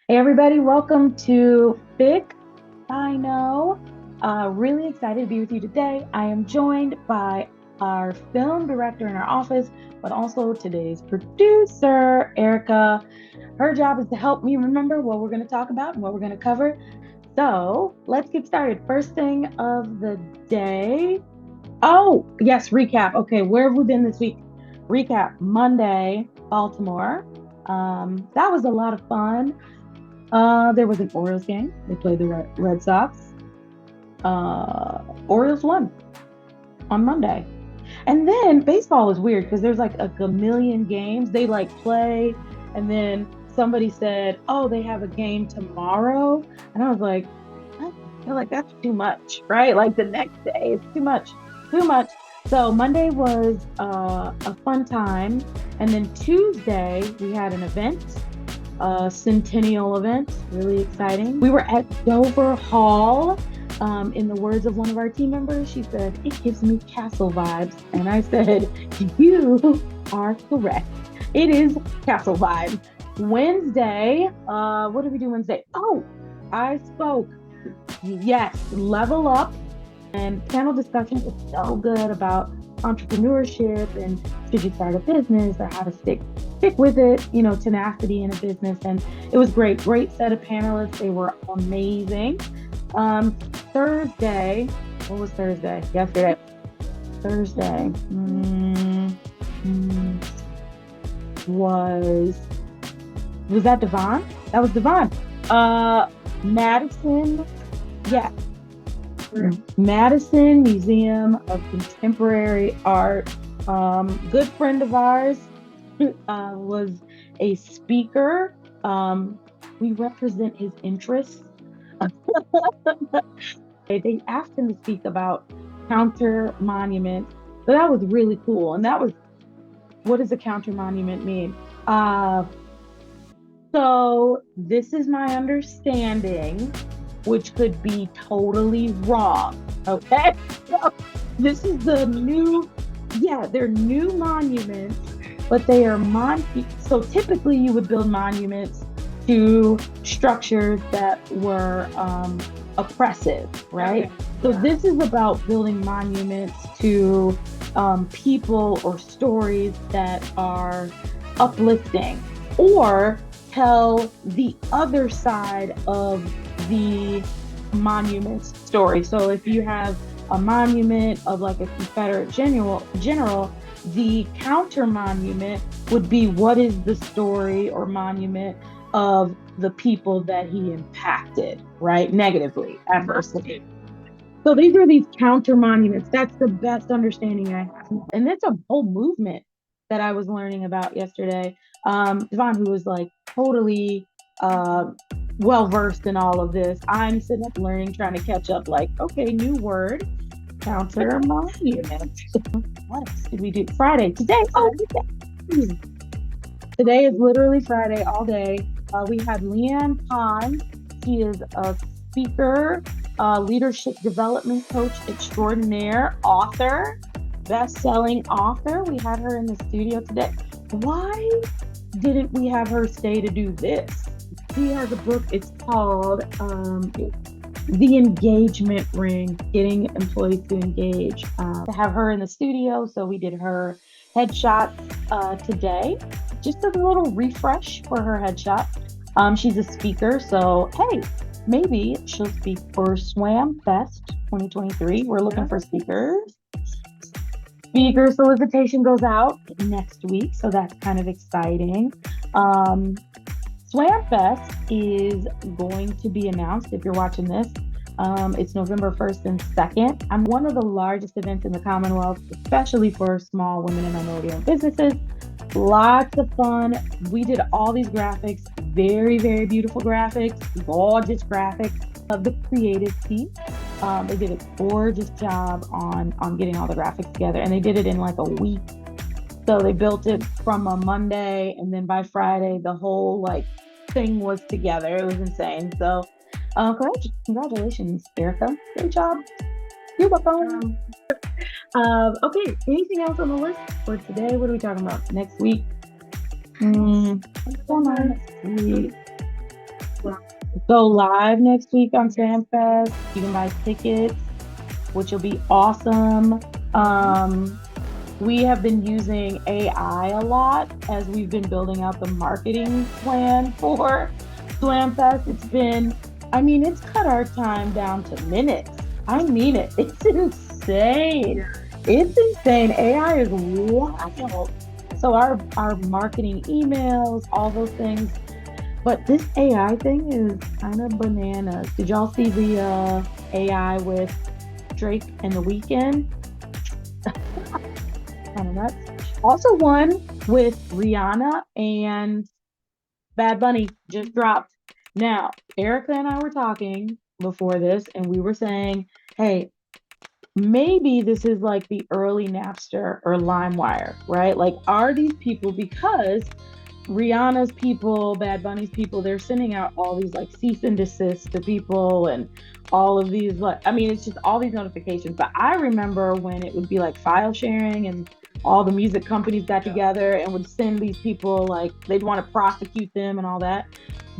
Hey everybody, welcome to Big I Know. Really excited to be with you today. I am joined by our film director in our office, but also today's producer, Erica. Her job is to help me remember what we're going to talk about and what we're going to cover. So let's get started. First thing of the day. Oh, yes, recap. Okay, where have we been this week? Recap Monday, Baltimore. That was a lot of fun. There was an Orioles game. They played the Red Sox. Orioles won on Monday. And then baseball is weird because there's like a million games they like play. And then somebody said, oh, they have a game tomorrow. And I was like, I feel like that's too much, right? Like the next day, it's too much, too much. So Monday was a fun time. And then Tuesday, we had an event, a centennial event, really exciting. We were at Dover Hall. In the words of one of our team members, she said, it gives me castle vibes. And I said, you are correct. It is castle vibes. Wednesday, what did we do Wednesday? Oh, I spoke. Yes, level up. And panel discussion was so good about entrepreneurship and should you start a business or how to stick with it, tenacity in a business. And it was great set of panelists. They were amazing. Thursday, what was Thursday? Yesterday. Thursday was that Devon? That was Devon. Madison, yeah. Madison Museum of Contemporary Art. Good friend of ours was a speaker. We represent his interests. They asked him to speak about counter monuments. So that was really cool. And that was, what does a counter monument mean? So this is my understanding, which could be totally wrong. Okay. So this is they're new monuments, but they are so typically you would build monuments to structures that were oppressive, right? Okay. So this is about building monuments to people or stories that are uplifting or tell the other side of the monument story. So if you have a monument of like a Confederate general, the counter monument would be what is the story or monument of the people that he impacted, right? Negatively, adversely. So these are these counter monuments. That's the best understanding I have. And it's a whole movement that I was learning about yesterday. Devon, who was like totally well versed in all of this. I'm sitting up learning, trying to catch up, like, okay, new word, counter monument. What else did we do? Friday. Today. Oh, today is literally Friday all day. We had Leanne Pond. She is a speaker, leadership development coach extraordinaire, author, best-selling author. We had her in the studio today. Why didn't we have her stay to do this? She has a book. It's called The Engagement Ring, Getting Employees to Engage. To have her in the studio, so we did her headshot today. Just a little refresh for her headshot. She's a speaker, so hey, maybe she'll speak for Swam Fest 2023. We're looking for speakers. Speaker solicitation goes out next week, so that's kind of exciting. Swam Fest is going to be announced if you're watching this. It's November 1st and 2nd. I'm one of the largest events in the Commonwealth, especially for small women and minority-owned businesses. Lots of fun. We did all these graphics, very, very beautiful graphics, gorgeous graphics of the creative team. They did a gorgeous job on getting all the graphics together, and they did it in like a week. So they built it from a Monday, and then by Friday, the whole like thing was together. It was insane. So congratulations, Erica. Great job. You're welcome. Okay, anything else on the list for today? What are we talking about? Next week? What's going on next week? go live next week on SlamFest. You can buy tickets, which will be awesome. Mhm. Um, we have been using AI a lot as we've been building out the marketing plan for SlamFest. I mean, it's cut our time down to minutes. I mean it. It's insane. Yeah. It's insane. AI is wild. So our marketing emails, all those things. But this AI thing is kind of bananas. Did y'all see the AI with Drake and The Weeknd? Kind of nuts. Also, one with Rihanna and Bad Bunny just dropped. Now, Erica and I were talking before this, and we were saying, hey, maybe this is like the early Napster or LimeWire, right? Like, are these people, because Rihanna's people, Bad Bunny's people, they're sending out all these like cease and desist to people and all of these like I mean it's just all these notifications. But I remember when it would be like file sharing and all the music companies got Yeah. together and would send these people like they'd want to prosecute them and all that.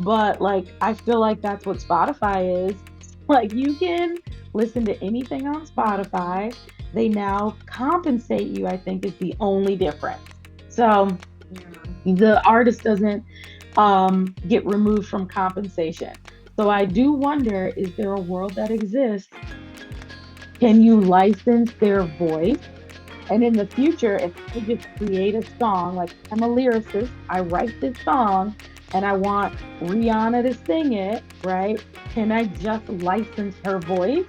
But like I feel like that's what Spotify is. Like you can listen to anything on Spotify. They now compensate you, I think is the only difference. So Yeah. the artist doesn't get removed from compensation. So I do wonder, is there a world that exists? Can you license their voice? And in the future, if I just create a song, like I'm a lyricist, I write this song and I want Rihanna to sing it, right? Can I just license her voice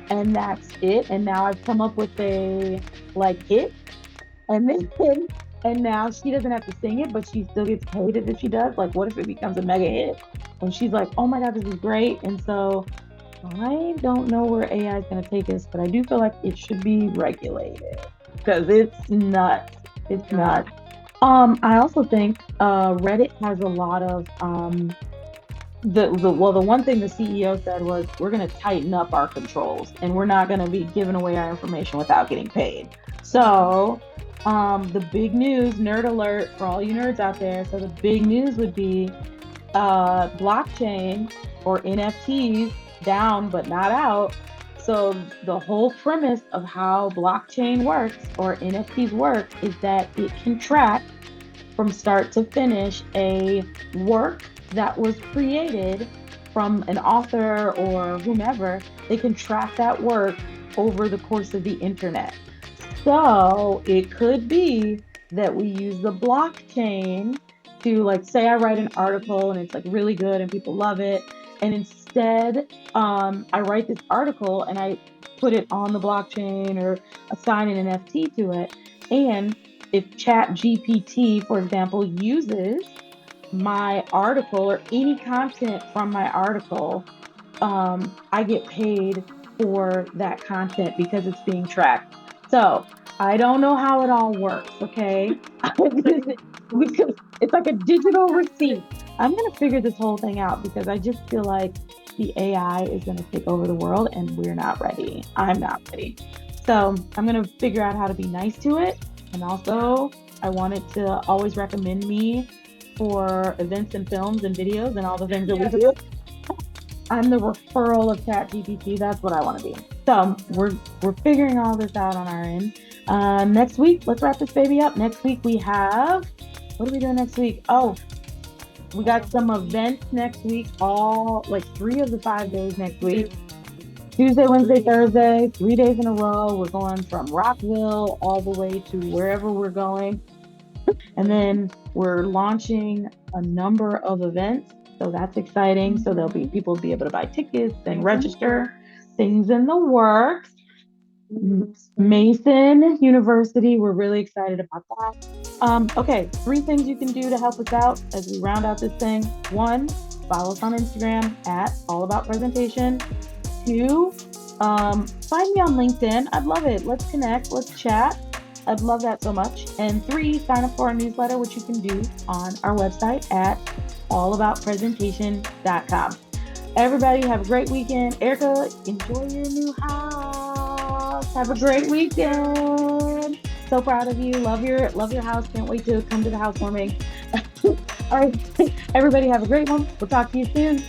and that's it? And now I've come up with a like hit and then and now she doesn't have to sing it, but she still gets paid if she does. Like, what if it becomes a mega hit? And she's like, "Oh my God, this is great!" And so I don't know where AI is going to take us, but I do feel like it should be regulated because it's nuts. It's Yeah. nuts. I also think Reddit has a lot of the one thing the CEO said was we're going to tighten up our controls and we're not going to be giving away our information without getting paid. Mhm. So, the big news, nerd alert for all you nerds out there. So the big news would be blockchain or NFTs down but not out. So the whole premise of how blockchain works or NFTs work is that it can track from start to finish a work that was created from an author or whomever. They can track that work over the course of the internet. So it could be that we use the blockchain to, like, say I write an article and it's like really good and people love it. And instead, I write this article and I put it on the blockchain or assign an NFT to it. And if Chat GPT, for example, uses my article or any content from my article, I get paid for that content because it's being tracked. So I don't know how it all works, okay? Because it's like a digital receipt. I'm gonna figure this whole thing out because I just feel like the AI is gonna take over the world and we're not ready. I'm not ready. So I'm gonna figure out how to be nice to it. And also I want it to always recommend me for events and films and videos and all the things that we Yes. do. I'm the referral of ChatGPT. That's what I want to be. So we're figuring all this out on our end. Next week, let's wrap this baby up. Next week we have what are we doing next week? Oh, we got some events next week. All like 3 of the 5 days next week. Tuesday, Wednesday, Thursday, 3 days in a row. We're going from Rockville all the way to wherever we're going. And Mhm. then we're launching a number of events. So that's exciting. So there'll be Mhm. people be able to buy tickets and Things in the register, works. things in the works. Mhm. Mason University, we're really excited about that. Okay, 3 things you can do to help us out as we round out this thing. One, follow us on Instagram at All About Presentation. Two, find me on LinkedIn. I'd love it. Let's connect. Let's chat. I'd love that so much. And three, sign up for our newsletter, which you can do on our website at allaboutpresentation.com. Everybody have a great weekend. Erica, enjoy your new house. Have a great Thank you. weekend. So proud of you. Love your house. Can't wait to come to the housewarming. All right. Everybody have a great one. We'll talk to you soon.